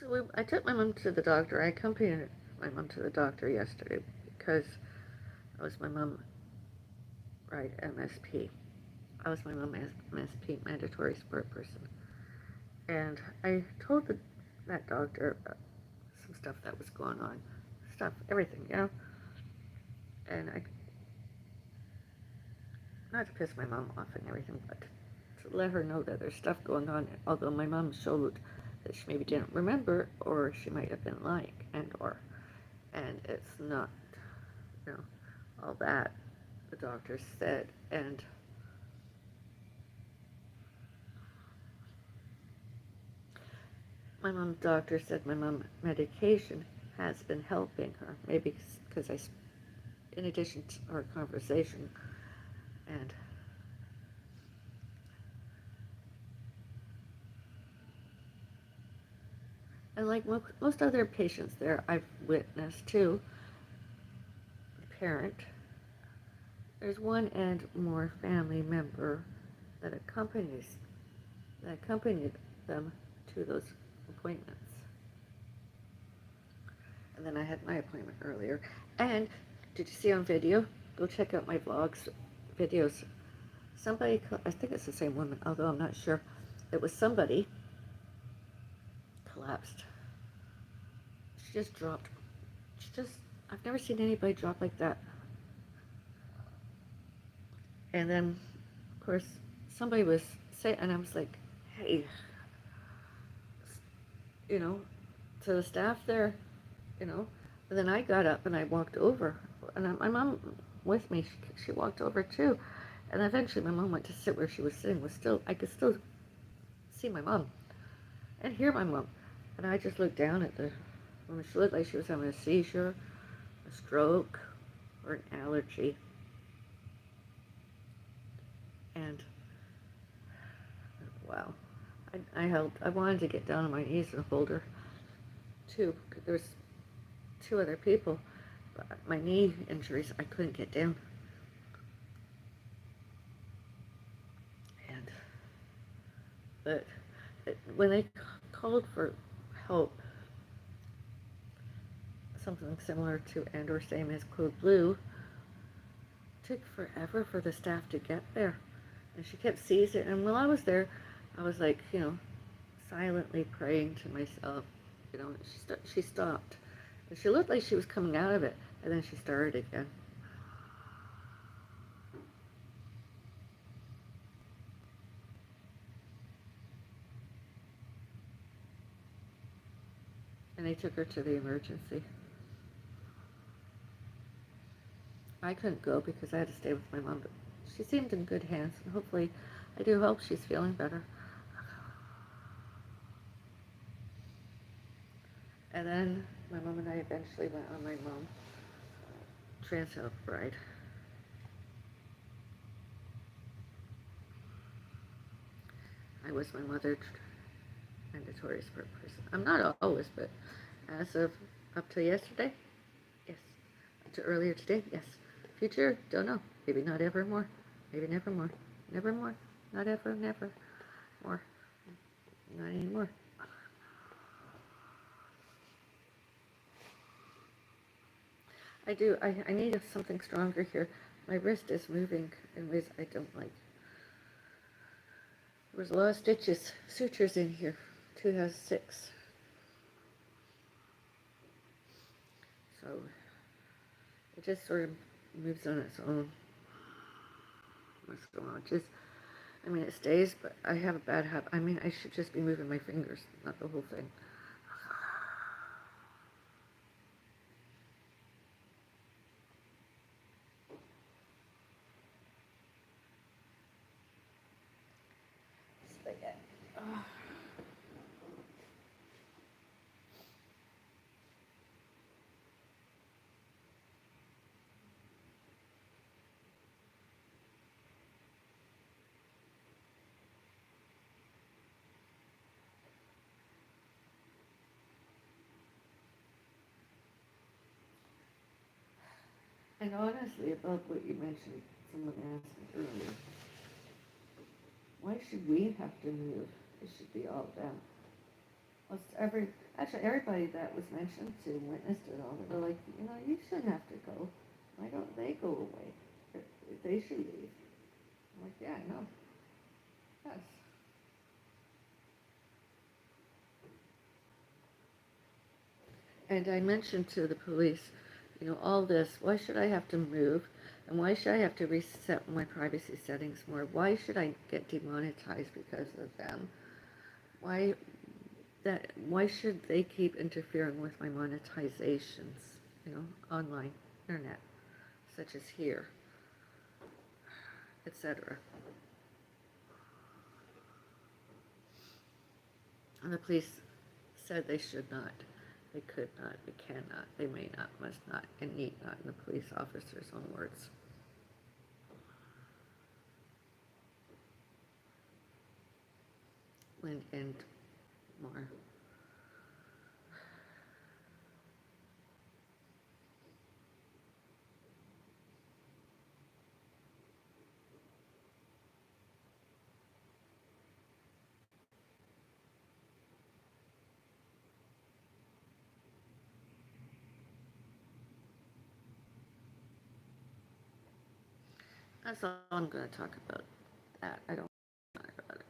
So I took my mom to the doctor. I accompanied my mom to the doctor yesterday because I was my mom, right, MSP. I was my mom MSP, mandatory sport person. And I told that doctor about some stuff that was going on. Stuff, everything, you know? And not to piss my mom off and everything, but to let her know that there's stuff going on. Although my mom showed that she maybe didn't remember, or she might have been lying, and it's not, you know, all that the doctor said. And my mom's doctor said my mom medication has been helping her. Maybe because in addition to our conversation, and like most other patients there, I've witnessed too. Parent, there's one and more family member that accompanied them to those appointments. And then I had my appointment earlier. And did you see on video? Go check out my vlogs, videos. Somebody, I think it's the same woman, although I'm not sure. It was somebody collapsed. She just dropped. I've never seen anybody drop like that. And then, of course, somebody was saying, and I was like, hey, you know, to the staff there, you know. And then I got up and I walked over, and my mom with me, she walked over too. And eventually my mom went to sit where she was sitting. I could still see my mom and hear my mom. And I just looked down at the woman. She looked like she was having a seizure, a stroke, or an allergy. And wow, I wanted to get down on my knees and hold her too. There was two other people, but my knee injuries, I couldn't get down. And but when they called for help, something similar to and or same as Code Blue, it took forever for the staff to get there. And she kept seizing, and while I was there, I was like, you know, silently praying to myself. You know, she stopped. And she looked like she was coming out of it, and then she started again. And they took her to the emergency. I couldn't go because I had to stay with my mom, but she seemed in good hands, and hopefully, I do hope she's feeling better. And then my mom and I eventually went on my mom's trans health ride. I was my mother mandatory sport person. I'm not always, but as of up to yesterday, yes. Up to earlier today, yes. Future, don't know. Maybe not ever more. Maybe never more. Never more. Not ever, never more. Not anymore. I need something stronger here. My wrist is moving in ways I don't like. There was a lot of sutures in here. 2006. So it just sort of moves on its own. What's going on? I mean, it stays, but I have a bad habit. I mean, I should just be moving my fingers, not the whole thing. Spaghetti. Oh. And honestly, about what you mentioned, someone asked me earlier, why should we have to move? It should be all them. Actually, everybody that was mentioned to witnessed it all. They were like, you shouldn't have to go. Why don't they go away? They should leave. I'm like, yeah, I know. Yes. And I mentioned to the police, all this, why should I have to move? And why should I have to reset my privacy settings more? Why should I get demonetized because of them? Why why should they keep interfering with my monetizations, online, internet, such as here, etc. And the police said they should not, they could not, they cannot, they may not, must not, and need not, in the police officer's own words. And more. That's all I'm going to talk about. That I don't talk about it.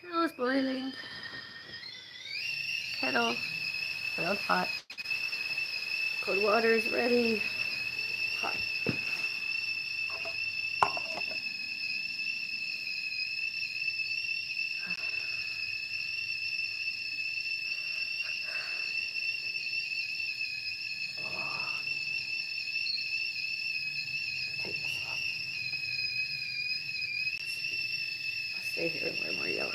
Kettle is boiling. Kettle boiled hot. Cold water is ready. Hot. Take this off. I'll stay here and wear more yellow.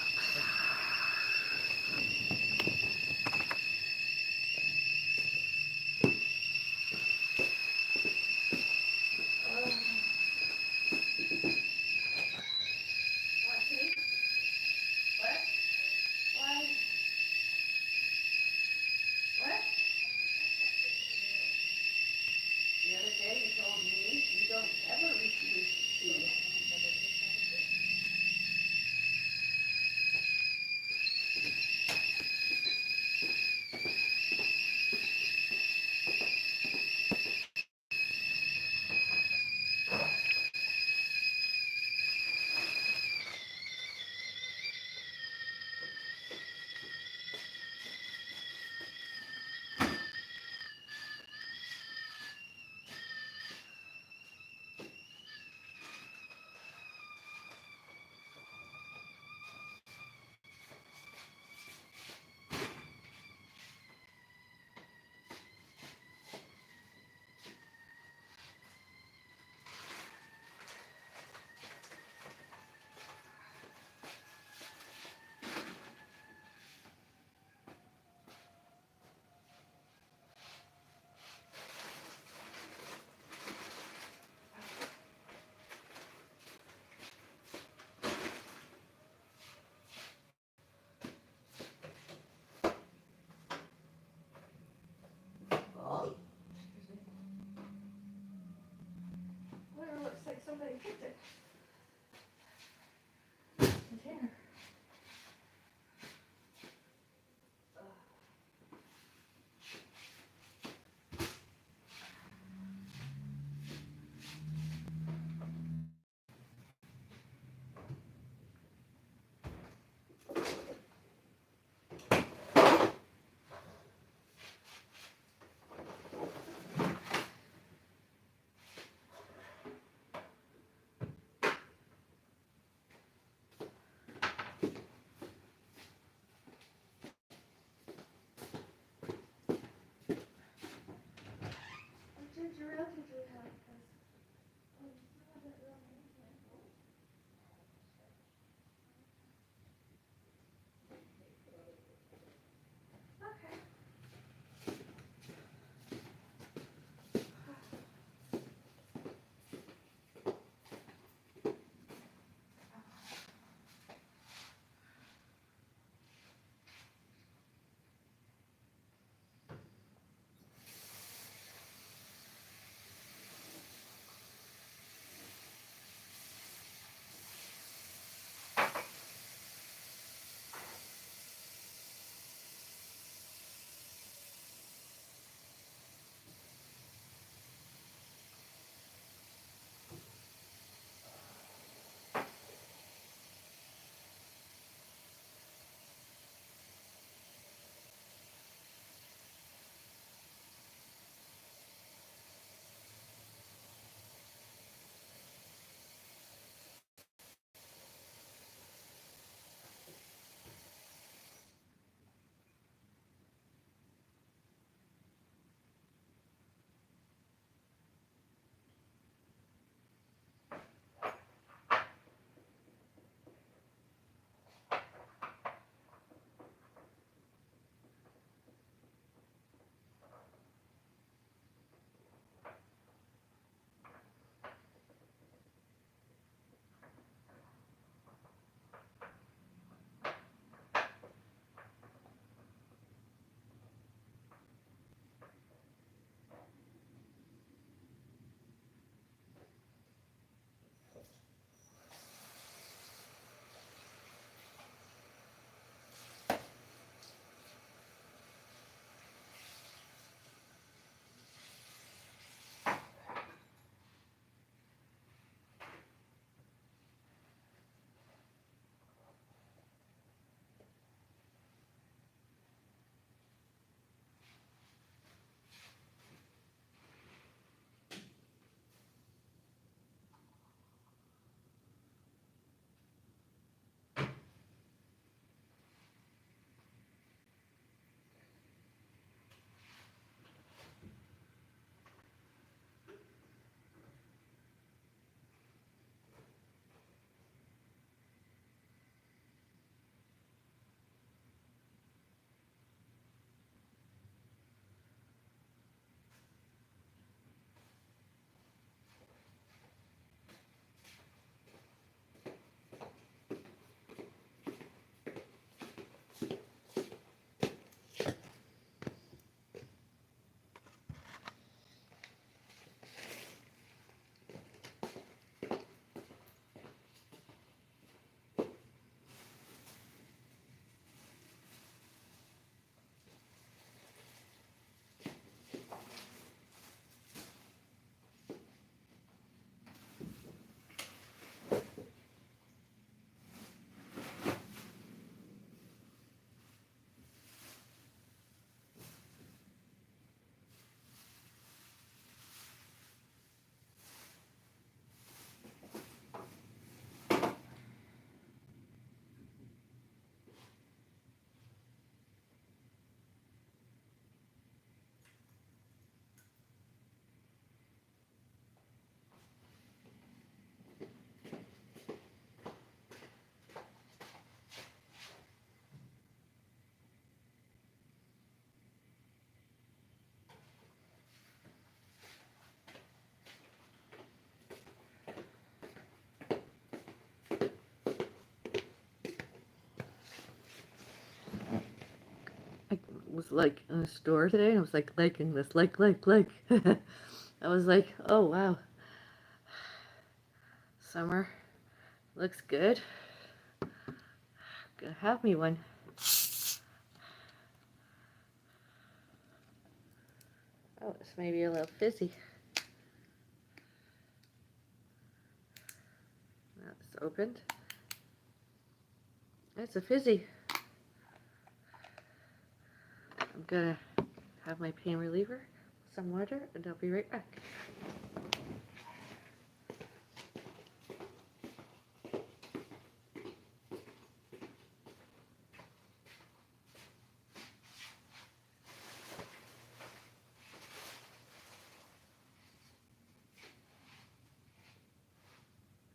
The other day you told me you don't ever refuse to see. was like in a store today and I was like liking this, like. I was like, oh wow, summer looks good. Gonna have me one. Oh, it's maybe a little fizzy. That's opened. It's a fizzy. I'm gonna have my pain reliever, some water, and I'll be right back.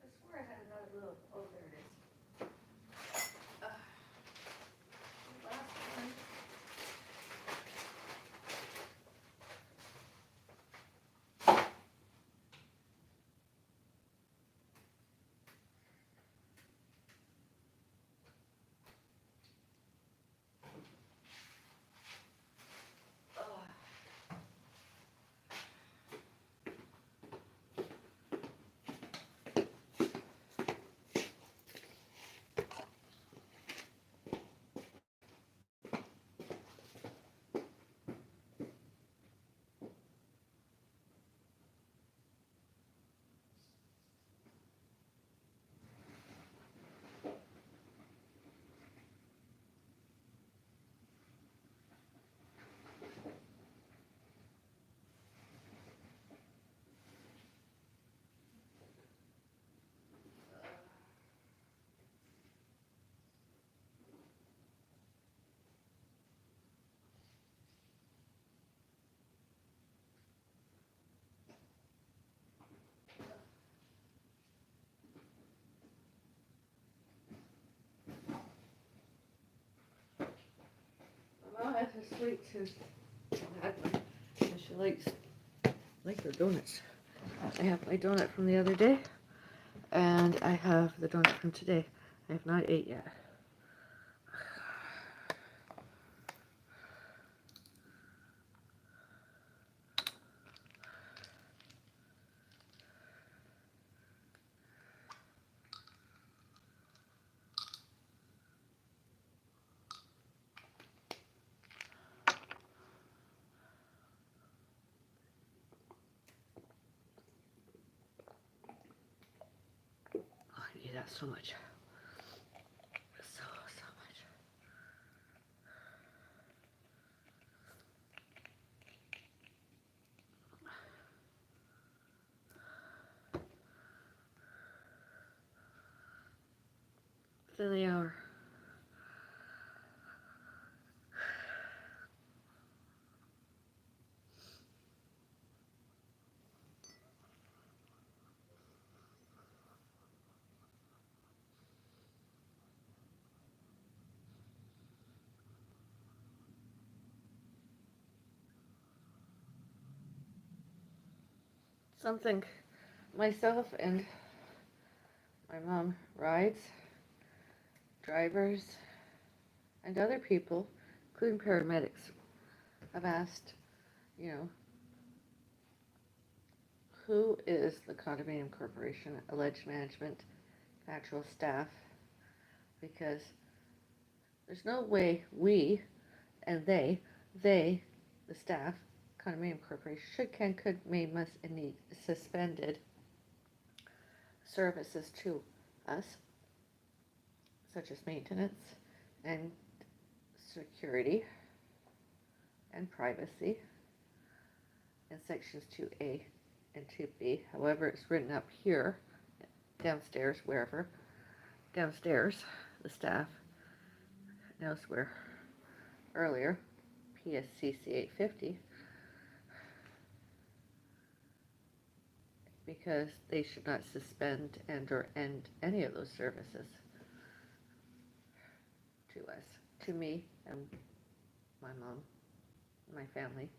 I swore I had another little. Oh, there it is. Last one. Mom has a sweet tooth. She likes her donuts. I have my donut from the other day, and I have the donut from today. I have not ate yet. Oh, I need that so much. So much. Within the hour. Something myself and my mom rides, drivers, and other people, including paramedics, have asked, you know, who is the condominium corporation alleged management actual staff? Because there's no way we and they, the staff, condominium corporation, should, can, could, may, must, and need suspended services to us, such as maintenance and security and privacy in sections 2A and 2B. However, it's written up here, downstairs, wherever, downstairs, the staff, and elsewhere, earlier, PSCC 850, because they should not suspend and or end any of those services to us, to me and my mom, my family.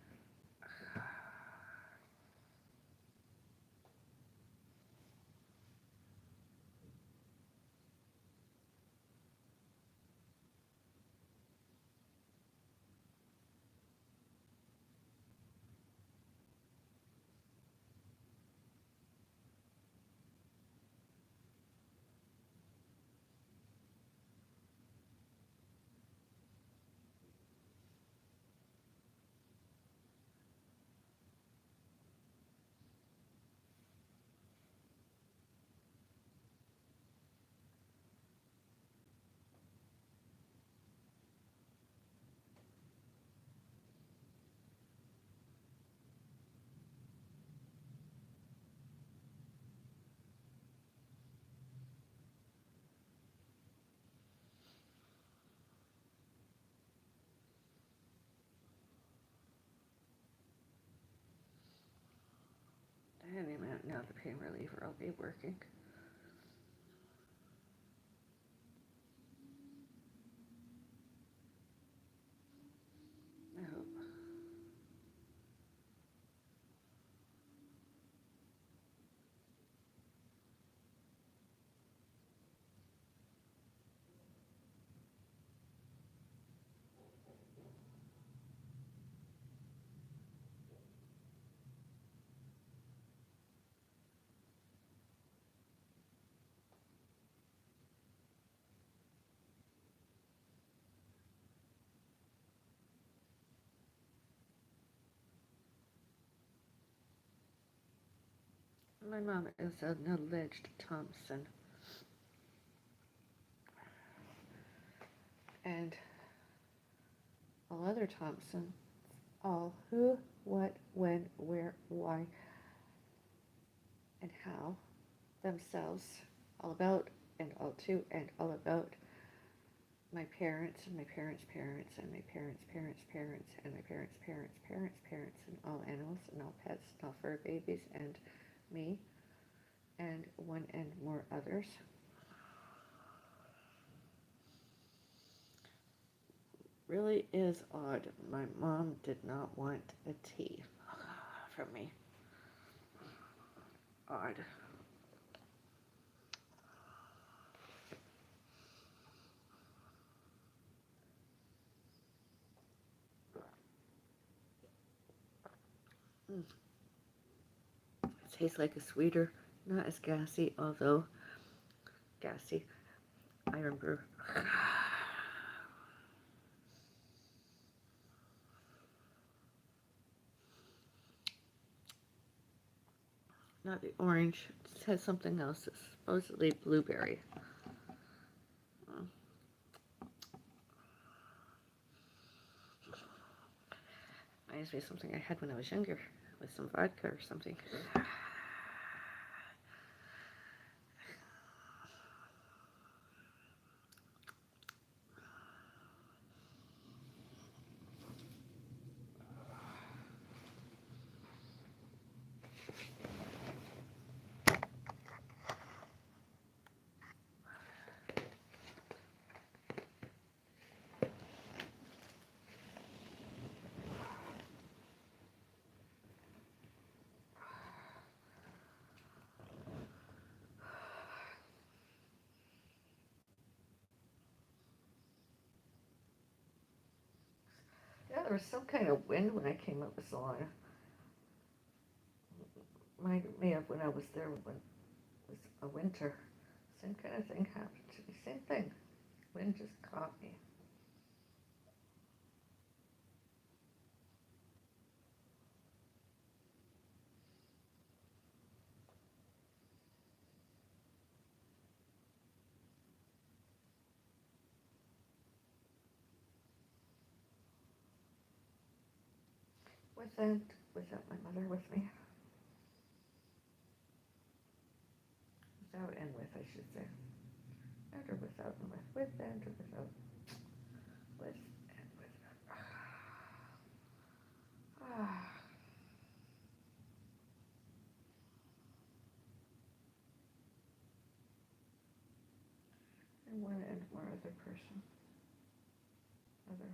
pain reliever. I'll be working. I hope. My mom is an alleged Thompson. And all other Thompsons, all who, what, when, where, why, and how, themselves, all about, and all to, and all about my parents, and my parents' parents, and my parents' parents' parents, and my parents' parents' parents' parents, and all animals, and all pets, and all fur babies, and me, and one and more others. Really is odd. My mom did not want a tea from me. Odd. Mm. It tastes like a sweeter, not as gassy, although gassy iron brew. Not the orange. It has something else. It's supposedly blueberry. Mm. Reminds me of something I had when I was younger with some vodka or something. Yeah, there was some kind of wind when I came up with Solana. May have when I was there when it was a winter. Same kind of thing happened to me. Same thing. Wind just caught me. Without my mother with me. Without and with, I should say. And or without and with. With and or without. With and without. Ah. And one and more other person. Other.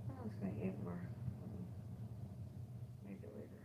I was going to eat more. Maybe later.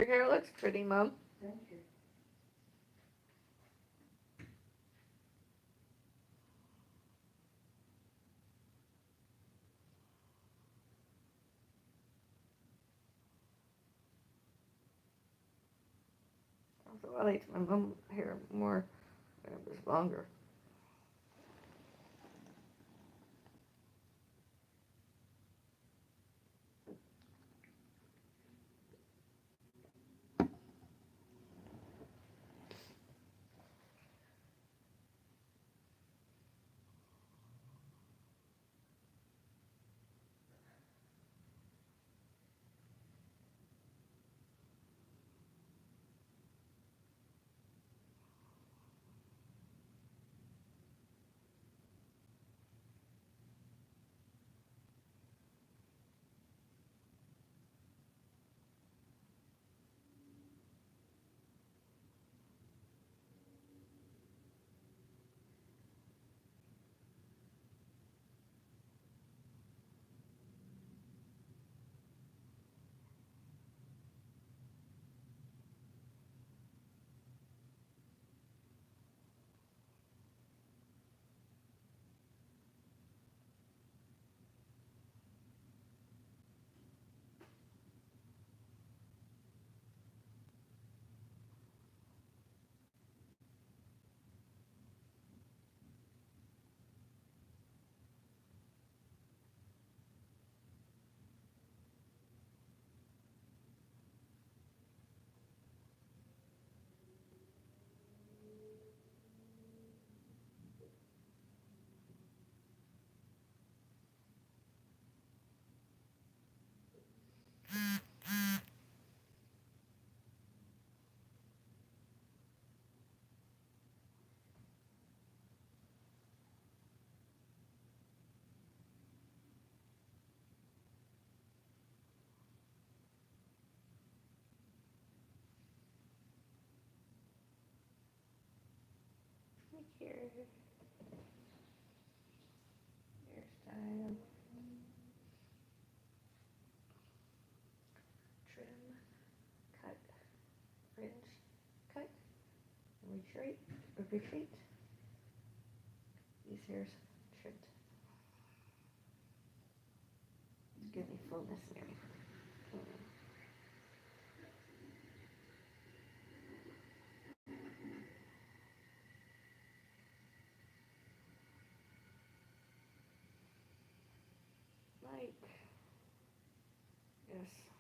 Your hair looks pretty, Mom. Thank you. Also, I liked my mom's hair more when it was longer. Look here. Hairstyle. Trim. Cut. Fringe. Cut. Reshape. Reshape. These hairs trimmed. Just give me fullness, Mary. Like, yes.